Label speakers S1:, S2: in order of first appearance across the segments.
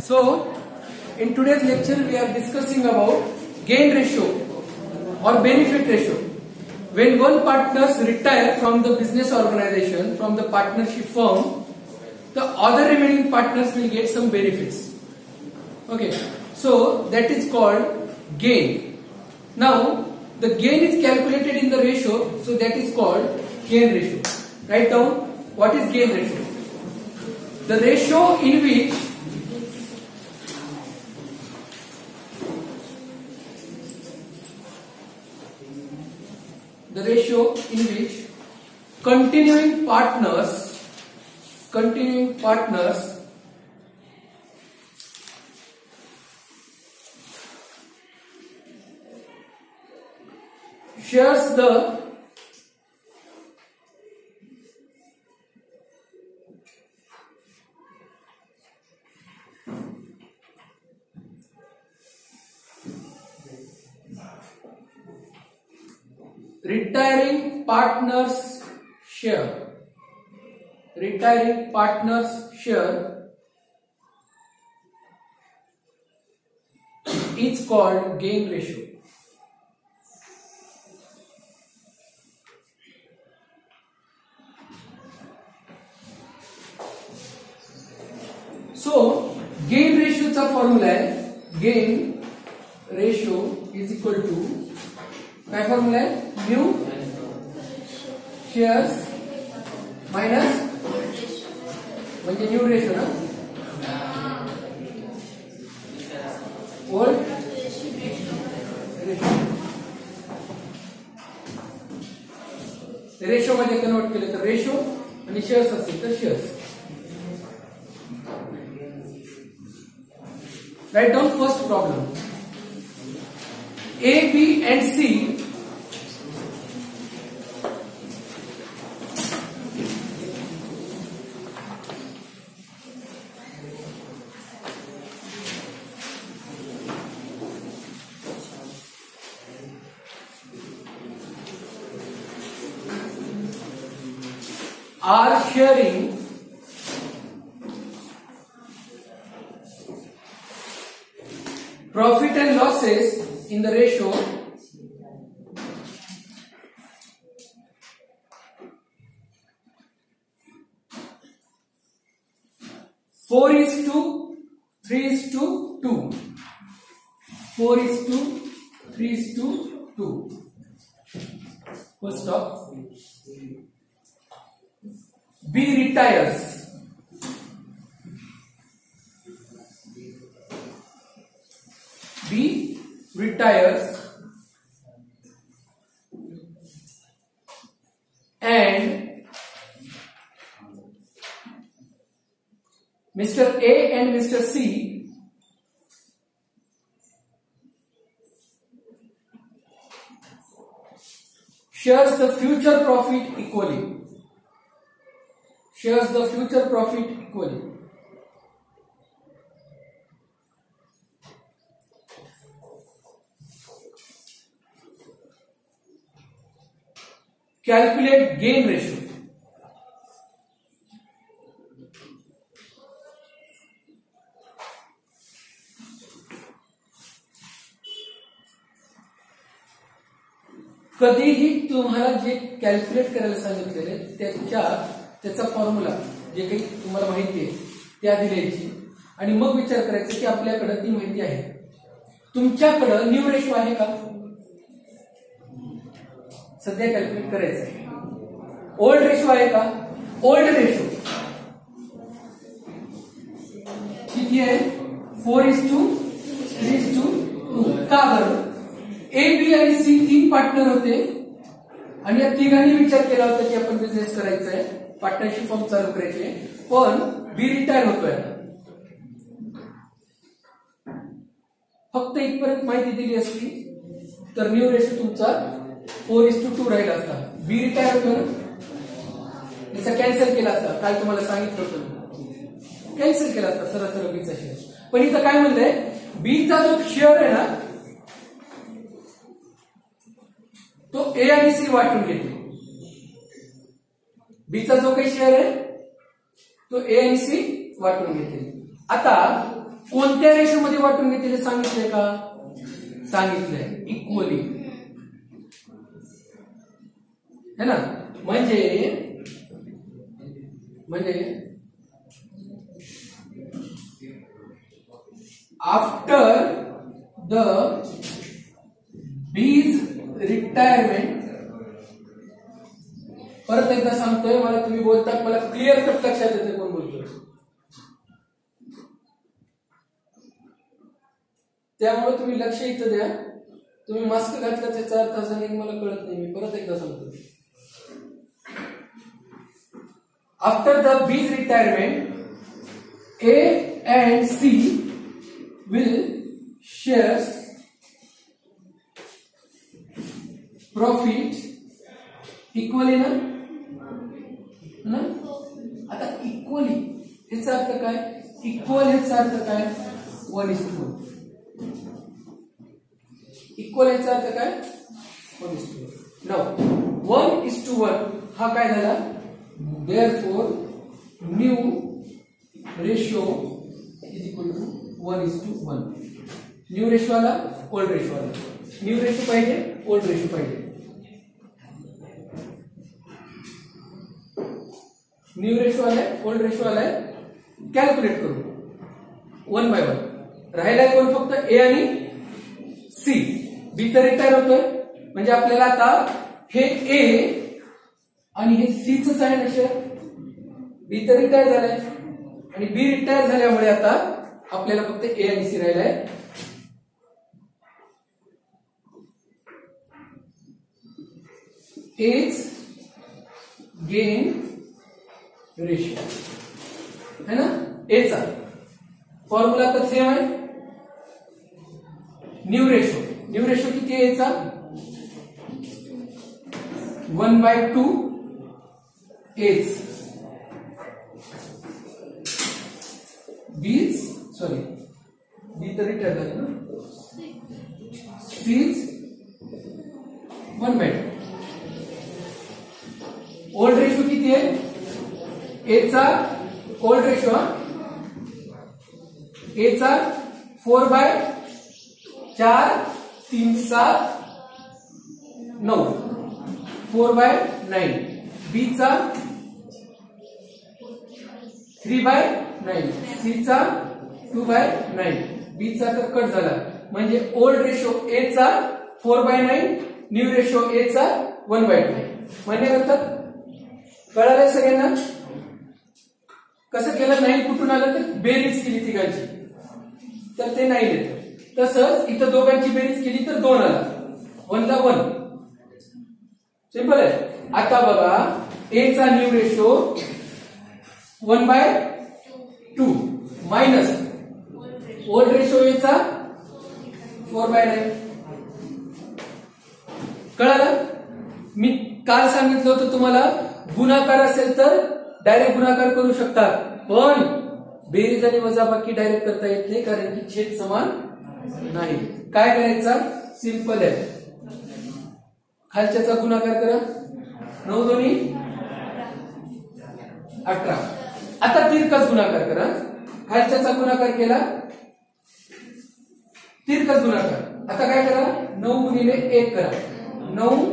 S1: So, in today's lecture we are discussing about gain ratio or benefit ratio. When one partners retire from the business organization, from the partnership firm, the other remaining partners will get some benefits. Okay, so that is called gain. Now, the gain is calculated in the ratio, so that is called gain ratio. Write down what is gain ratio. The ratio in which continuing partners shares the retiring partners share is called gain ratio. So gain ratio चा formula आहे gain ratio is equal to काय formula आहे new shares minus म्हणजे new ratio ना old ratio मध्ये convert केले तर ratio आणि शेअर्स असतील तर shares. Write down first problem. A, B and C are sharing profit and losses in the ratio 4:3:2. 4:3:2. Full stop. B retires. And Mr. A and Mr. C shares the future profit equally. Calculate gain ratio. कधीही तुम्हाला जे calculate करायला सांगितलेले त्याचा formula जे काही तुम्हाला माहिती आहे ते आधी द्यायची आणि मग विचार करायचा की आपल्याकडे ती माहिती आहे. तुमच्याकडे न्यू रेशो आहे का सध्या कॅल्क्युलेट करायचं आहे. ओल्ड रेशो आहे का. ओल्ड रेशो किती आहे 4:3:2. का बरं ए बी आणि सी 3 पार्टनर होते आणि या तिघांनी विचार केला होता की आपण बिझनेस करायचा आहे, पार्टनरशिप फॉर्म चालू करायची आहे, पण बी रिटायर होतोय. फक्त इथपर्यंत माहिती दिली असती तर न्यू रेशो तुमचा 4:2 राहिला असता. बी रिटायर होतो याचा कॅन्सल केला असता. काल तुम्हाला सांगितलं होतं कॅन्सल केला असता सरळ बीचा शेअर. पण इथं काय म्हणलंय बीचा जो शेअर आहे ना तो ए आणि सी वाटून घेते. बीचा जो काही शेअर आहे तो ए आणि सी वाटून घेते. आता कोणत्या रेशो मध्ये वाटून घेतलेले सांगितलंय का? सांगितलंय इक्वली, है ना. म्हणजे आफ्टर द बीज रिटायरमेंट, परत एकदा सांगतोय, मला तुम्ही बोलतात मला क्लिअर कट लक्षात येते कोण बोलतोय, त्यामुळे तुम्ही लक्ष इथं द्या. तुम्ही मास्क घातला त्याचा अर्थ असा नाही मला कळत नाही. मी परत एकदा सांगतो. After the bees retirement A and C will share profit equally ना. आता इक्वली याचा अर्थ काय? इक्वल याचा अर्थ काय? 1:1. इक्वल याचा अर्थ काय? 1:1. नाउ 1:1 हा काय झाला? Therefore new ratio is equal to 1:1. New ratio आला, ओल्ड रेशो आला. न्यू रेशो पाहिजे, ओल्ड रेशो पाहिजे. न्यू रेशो आलाय, ओल्ड रेशो आलाय. कॅल्क्युलेट करू 1 by 1. राहिलाय कोण? फक्त ए आणि सी. बी तर रिटायर होतोय, म्हणजे आपल्याला आता हे ए आणि हे सी च आहे ना शेअर. बी तर रिटायर झालाय आणि बी रिटायर झाल्यामुळे आता आपल्याला फक्त ए आणि सी राहिलाय. एज गेन रेशियो है ना. ए चा फॉर्म्युला तर सेम आहे. न्यू रेशो किती आहे एचा? 1/2 एज बीज, सॉरी बी तर रिटायर झालं ना. बीज 1/2. ओल्ड रेशो किती आहे? ए चा ओल्ड रेशो ए चा 4/4 3 7 9 4/9. बी चा 3/9. सी चा 2/9. बी चा तर कट झाला, म्हणजे ओल्ड रेशो ए चा 4/9, न्यू रेशो ए चा 1/2. मान्य करतात? कळालंय सगळ्यांना? कसं केलं? 9 कुठून आलं? तर बेरीज केली तिघांची, तर ते 9 येतं. तसंच इथं दोघांची बेरीज केली तर 2 आला. 1 ला 1. सिंपल आहे. आता बघा ए चा new ratio 1/2 minus old ratio A चा 4/9. कळालं? मी काल सांगितलं होतं तुम्हाला, गुणाकार असेल तर डायरेक्ट गुणाकार करू शकतात, पण बेरीज आणि वजाबाकी डायरेक्ट करता येत नाही, कारण की छेद समान नाही. काय करायचा? सिंपल आहे. खालच्याचा गुणाकार करा. 9 2 18. आता तिरकस गुणाकार करा. खालच्याचा गुणाकार केला, तिरकस गुणाकार. आता काय करा? 9 गुणिले 1 करा. 9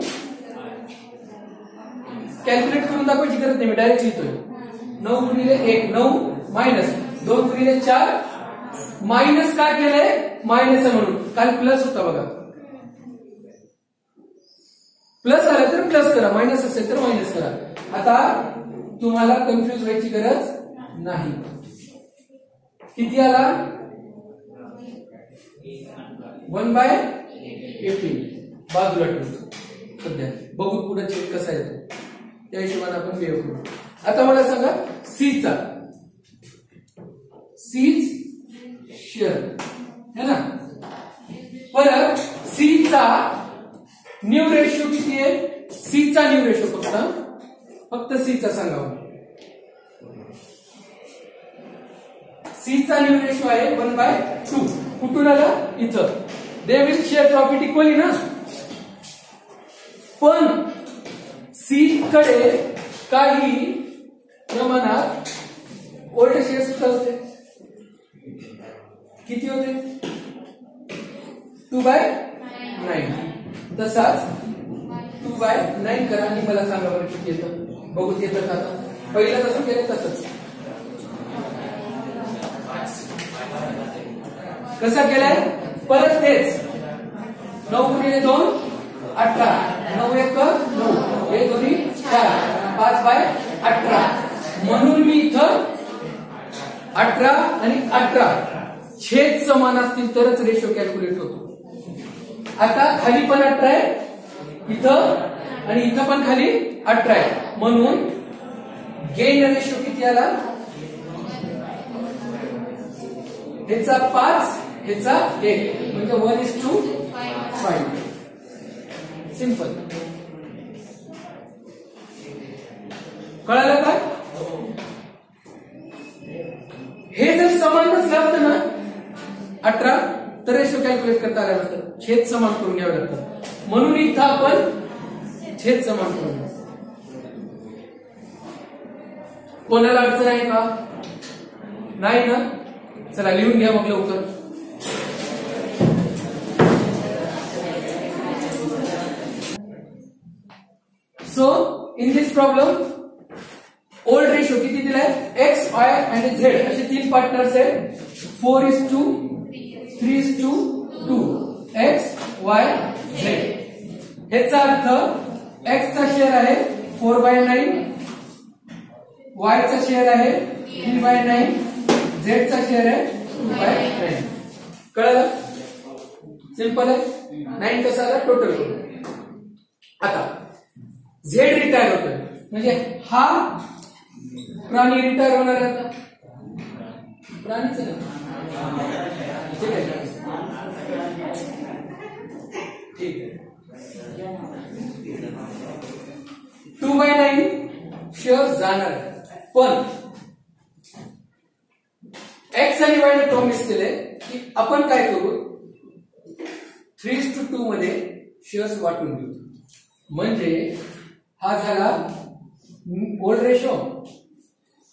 S1: कॅल्क्युलेट करून दाखवायची गरज नाही, मी डायरेक्ट लिहितोय. 9 गुणिले 1 9 मायनस 2 गुणिले 4. मायनस काय केलंय? मायनस आहे म्हणून. काल प्लस होता बघा. प्लस आला तर प्लस करा, मायनस असेल तर मायनस करा. आता तुम्हाला कन्फ्युज व्हायची गरज नाही. किती आला? 1/18. बाजूला ठेवतो सध्या, बघू पुढे चेक कसा येतो, त्या हिशोबाने आपण वेव करू. आता मला सांगा सी चा, सीज शेअर है ना. परत सी चा न्यू रेशो किती आहे? सी चा न्यू रेशो फक्त सी चा सांगा. सी चा न्यू रेशो आहे 1/2. कुठून आला? इथं. They will share profit equally ना. पण सी कडे काही प्रमाणात ओल्ड शेअर सुद्धा होते. किती होते 2/9. तसाच 2/9 करा आणि मला सांगा बरं किती येतं. बघू येतं का आता. पहिलं कसं केलं तसंच. कसा केलाय परत तेच. 9 गुणिले 2 18. 9 1 9. 1 2 4. 5/18. म्हणून मी इथं 18 आणि 18 छेद समान असतील तरच रेशो कॅल्क्युलेट होतो. आता खाली पण 18 आहे इथं आणि इथं पण खाली 18 आहे. म्हणून गेन रेशो किती आला. ह्याचा 5 ह्याचा 1 म्हणजे 1:5. सिंपल. कळालं का. हे जर समान नसलं असतं ना 18 तर रेशो कॅल्क्युलेट करता आलं नसतं. छेद समान करून घ्यावे लागतं. म्हणून इथं आपण छेद समान करून घ्या. कोणाला अडचण आहे का नाही ना. चला लिहून घ्या मग लवकर. So in this problem old ratio किती दिलाय एक्स वाय आणि झेड असे 3 पार्टनर्स आहेत. 4:2 3:2 एक्स वाय झेड. ह्याचा अर्थ एक्स चा शेअर आहे 4/9. वाय चा शेअर आहे 3/9. झेड चा शेअर आहे 2/9. कळलं. सिंपल आहे. 9 कसा आला टोटल करून. आता झेड रिटायर होतोय म्हणजे हा प्राणी रिटायर होणार आहे. आता प्राणीच ठीक आहे. 2/9 शेअर जाणार पण एक्स आणि वाय ने प्रॉमिस केले की आपण काय करू 3:2 मध्ये शेअर्स वाटून घेऊ. म्हणजे हा झाला ओल्ड रेशो.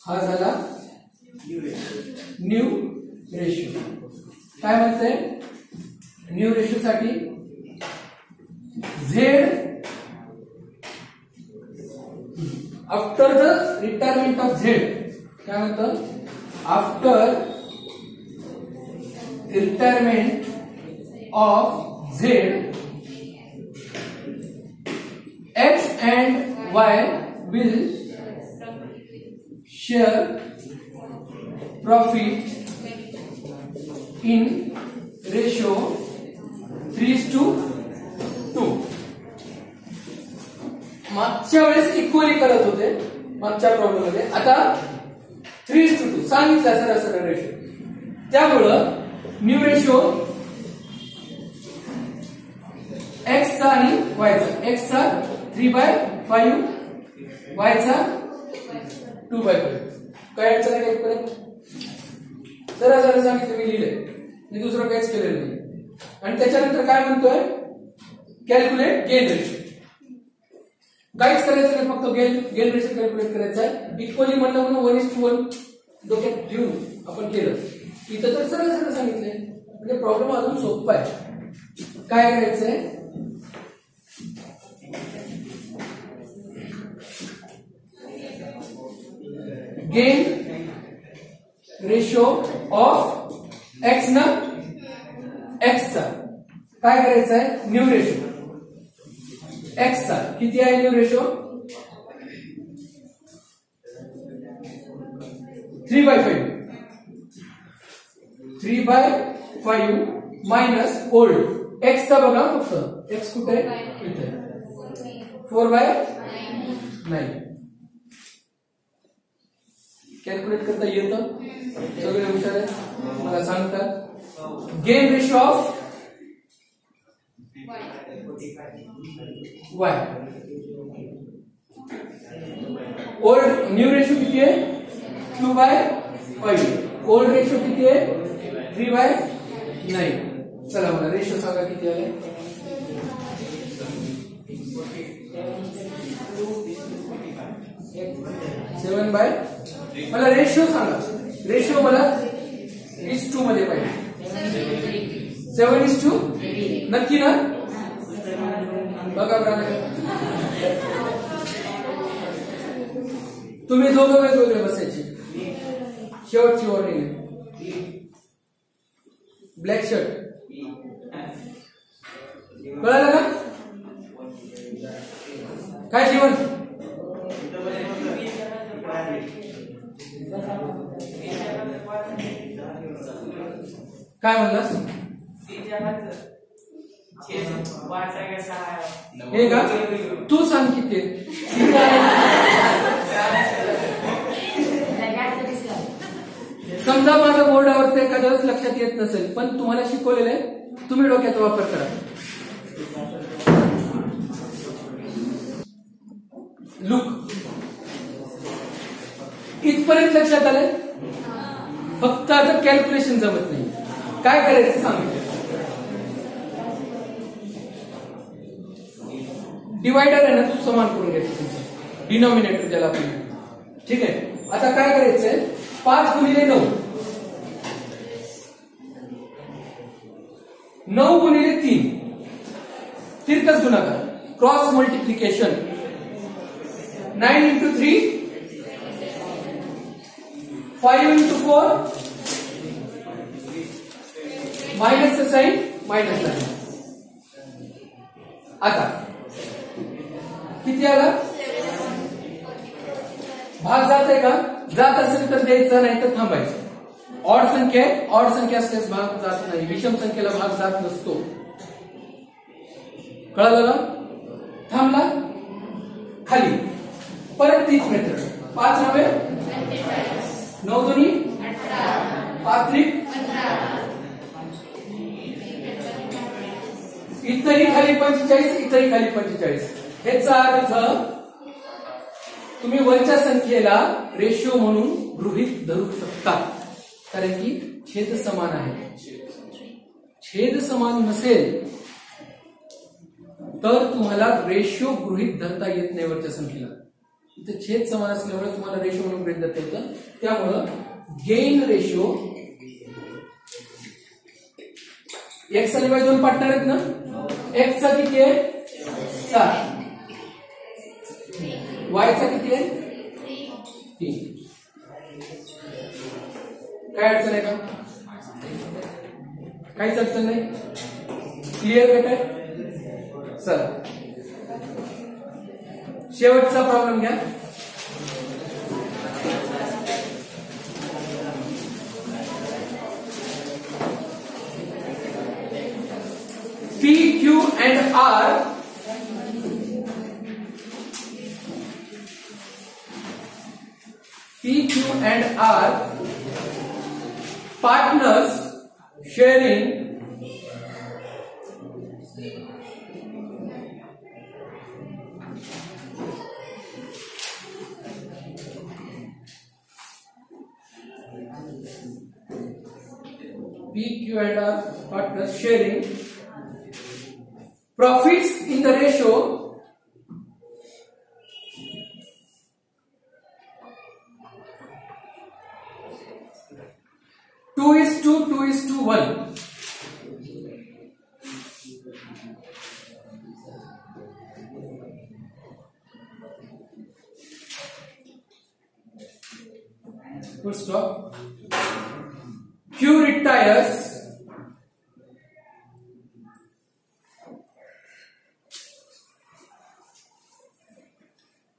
S1: हा झाला न्यू रेशो. काय म्हणते न्यू रेशो साठी Z after the retirement of Z. काय म्हणतं after retirement of Z X and Y will share profit in ratio 3:2. मागच्या वेळेस इक्वली करत होते मागच्या प्रॉब्लेम मध्ये. आता 3:2 सांगितलं सरळ रेशो. त्यामुळं न्यू रेशो एक्स चा आणि वाय चा. एक्स चा 3/5 वाय चा 2/5. काय अडचण आहे परत जरा सांगितलं मी लिहिलंय. मी दुसरं काहीच केलेलं नाही. आणि त्याच्यानंतर काय म्हणतोय कॅल्क्युलेट गेन रेशो. काहीच करायचं नाही फक्त गेन रेशो कॅल्क्युलेट करायचं आहे. इक्वली म्हणलं म्हणून 1:1 डोक्यात घेऊन आपण केलं. इथं तर सरळ सांगितलंय म्हणजे प्रॉब्लेम अजून सोपा आहे. काय करायचंय गेन रेशो ऑफ एक्स ना एक्स चा काय करायचं आहे न्यू रेशो एक्स चा किती आहे new ratio 3/5 minus old x चा बघा फक्त एक्स कुठे इथे 4/9. कॅल्क्युलेट करता येतं सगळे हुशार आहे मला सांगतात. Gain ratio of Y old new ratio किती आहे 2/5. ओल्ड रेशो किती आहे 3/9. चला मला रेशो सांगा किती आहे 7/. मला रेशो सांगा. रेशो मला 2:1 मध्ये पाहिजे. 7:3 नक्की ना? बघा बरं, तुम्ही दोघं वेगवेगळे बसायचे. शेवटची वॉर्निंग. ब्लॅक शर्ट कळालं का? काय जीवन काय म्हणलास? हे का तू सांग किती? समजा माझ्या बोर्डावरचं एखाद्याच लक्षात येत नसेल, पण तुम्हाला शिकवलेलं आहे, तुम्ही डोक्याचा वापर करा. लुक इथपर्यंत लक्षात आलंय? फक्त आता कॅल्क्युलेशन जमत नाही. काय करायचं सांगितलं. डिवायडर आहे ना, तू समान करून घ्यायचं तुमचं डिनॉमिनेटर ज्याला आपण. ठीक आहे, आता काय करायचंय? 5 गुणिले 9, 9 गुणिले 3, तिरकस गुणाकार, क्रॉस मल्टिप्लिकेशन. 9 into 3, 5 into 4, मायनसचं साईन मायनस आहे. आता किती आला? भाग जात आहे का? जात असेल तर द्यायचं, नाही तर थांबायचं. ऑड संख्या आहे, ऑड संख्या असल्यास भाग जात नाही, विषम संख्येला भाग जात नसतो. कळलं का? थांबला, खाली परत 30 मेथड. 5 9 9 दोन्ही 5 3 इथंही खाली 45, इथंही खाली 45. ह्याचा अर्थ तुम्ही वरच्या संख्येला रेशो म्हणून गृहीत धरू शकता, कारण की छेद समान आहे. छेद समान नसेल तर तुम्हाला रेशो गृहीत धरता येत नाही वरच्या संख्येला. इथे छेद समान असल्यामुळे तुम्हाला रेशो म्हणून गृहीत धरता येतं. त्यामुळं गेन रेशो एक्स आणि वाय दोन पार्टनर आहेत ना. एक्स चा किती आहे? 7. वाय चा किती आहे? 3. काय अडचण आहे का? काहीच अडचण नाही. क्लिअर बेटा? चल शेवटचा प्रॉब्लेम घ्या. P, Q and R partners sharing profits in the ratio 2:1. Full stop. Q retires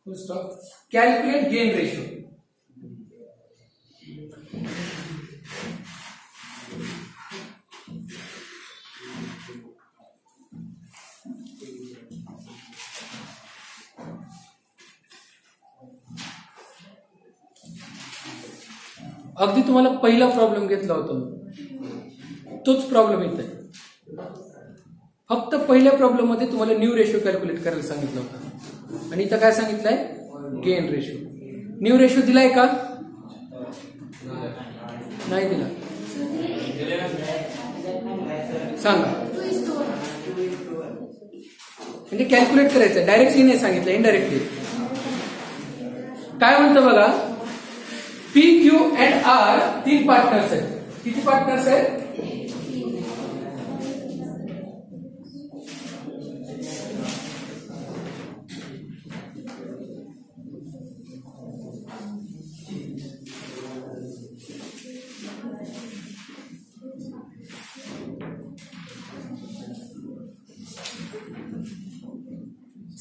S1: full stop. Calculate gain ratio. अगदी तुम्हाला पहिला प्रॉब्लेम घेतला होता तोच प्रॉब्लेम येत आहे. फक्त पहिल्या प्रॉब्लेम मध्ये तुम्हाला न्यू रेशो कॅल्क्युलेट करायला सांगितलं होतं आणि इथं काय सांगितलंय? Gain ratio. न्यू रेशो दिलाय का? नाही दिला. सांगा. म्हणजे कॅल्क्युलेट करायचं, डायरेक्टली नाही सांगितलं, इनडायरेक्टली. काय म्हणतं बघा. P, Q and R 3 partners आहेत. किती पार्टनर्स आहेत?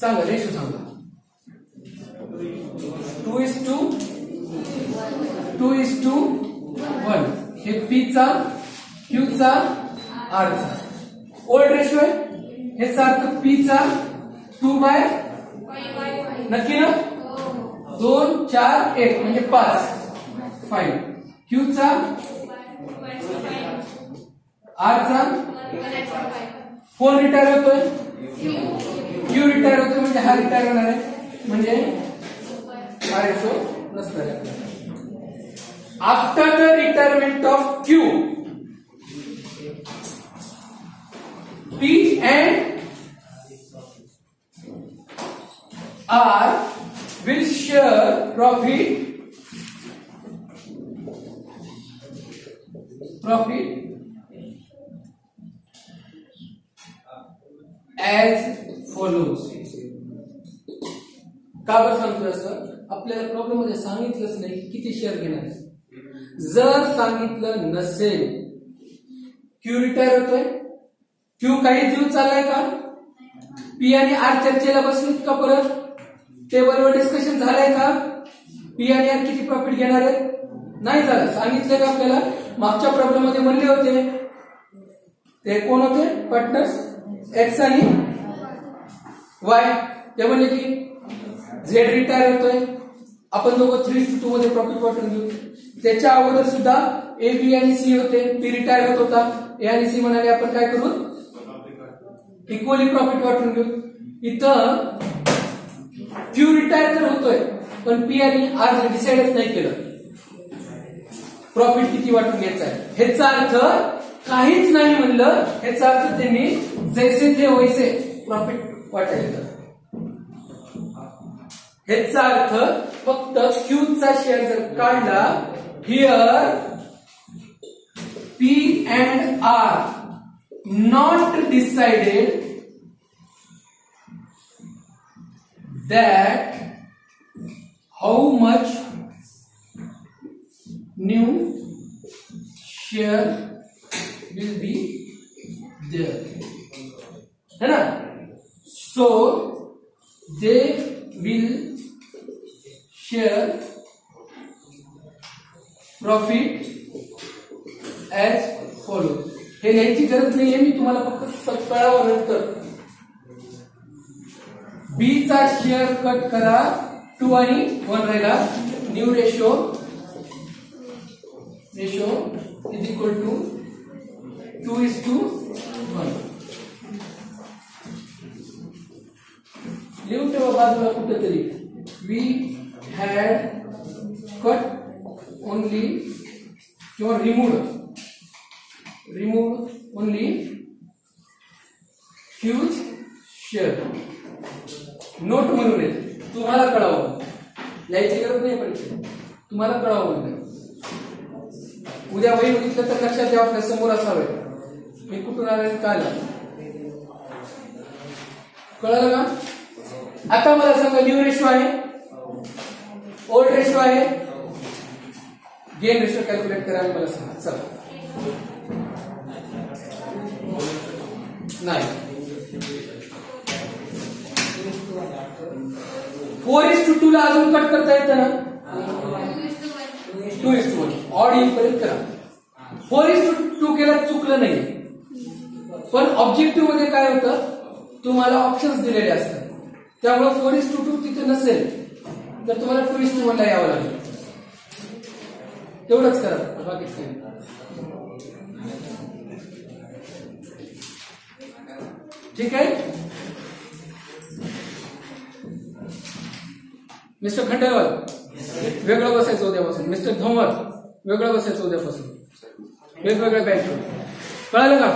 S1: सांगा रेशो सांगा. 2:1 हे P चा Q चा R चा ओल्ड रेशो आहे. ह्याचा अर्थ P चा 2/5 नक्की ना. 2 4 1 म्हणजे 5 Q चा R चा कोण रिटायर होतोय. Q रिटायर होतोय म्हणजे हा रिटायर होणार आहे म्हणजे हा रेशो नसणार आहे. After the retirement of Q, P and R will share profit as follows. का बरं सांगतोय असं. आपल्याला प्रॉब्लेम मध्ये सांगितलंच नाही किती शेअर घेणार. जर सांगितलं नसेल Q रिटायर होतोय, Q काही दिवस चाललाय का, P आणि R चर्चेला बसलीत का, परत टेबलवर डिस्कशन झालंय का, P आणि R किती प्रॉफिट घेणार आहेत, नाही झालं. सांगितलंय का आपल्याला. मागच्या प्रॉब्लेम मध्ये म्हणले होते ते कोण होते पार्टनर्स X आणि Y. ते म्हणले की Z रिटायर होतोय, आपण दोघं 3:2 मध्ये प्रॉफिट वाटून घेऊ. त्याच्या अगोदर सुद्धा A B आणि C होते, P रिटायर होत होता, A आणि C म्हणाले आपण काय करू इक्वली प्रॉफिट वाटून घेऊ. इथं Q रिटायर तर होतोय पण P आणि R डिसाइडच नाही केलं प्रॉफिट किती वाटून घ्यायचं आहे. ह्याचा अर्थ काहीच नाही म्हणलं, ह्याचा अर्थ त्यांनी जैसे थे वैसे प्रॉफिट वाटायचं. ह्याचा अर्थ फक्त Q चा शेअर जर काढला, here P and R not decided that how much new share will be there, है ना. So they will share profit as follows. हे लिहायची गरज नाहीये, मी तुम्हाला फक्त कळावं नंतर. B चा शेअर कट करा, 2 आणि 1 राहिला. New ratio is equal to 2:1. लिहून ठेवा बाजूला कुठेतरी. वी हॅड कट ओनली किंवा remove only Q's share. Note म्हणून येते, तुम्हाला कळावं, लिहायची गरज नाही पण तुम्हाला कळावं म्हणते. उद्या वही बघितलं तर लक्षात द्या, आपल्या समोर असावे मी कुठून आले काय कळलं का. आता मला सांगा न्यू रेशो आहे, ओल्ड रेशो आहे, गेन रेशो कॅल्क्युलेट करायला मला सांगा. चला नाही 4:2 ला अजून कट करता येतं ना. 2:1 ऑड येईपर्यंत करा. 4:2 केला चुकलं नाही, पण ऑब्जेक्टिव्ह मध्ये काय होतं तुम्हाला ऑप्शन्स दिलेले असतात, त्यामुळे 4:2 तिथे नसेल तर तुम्हाला 2:1 ला यावं लागेल. तेवढंच करा, बाकी काही. ठीक आहे. मिस्टर खंडेलवाल वेगळं बसायचं उद्यापासून, मिस्टर धोमर वेगळं बसायचं उद्यापासून, वेगवेगळ्या बँक. कळालं का.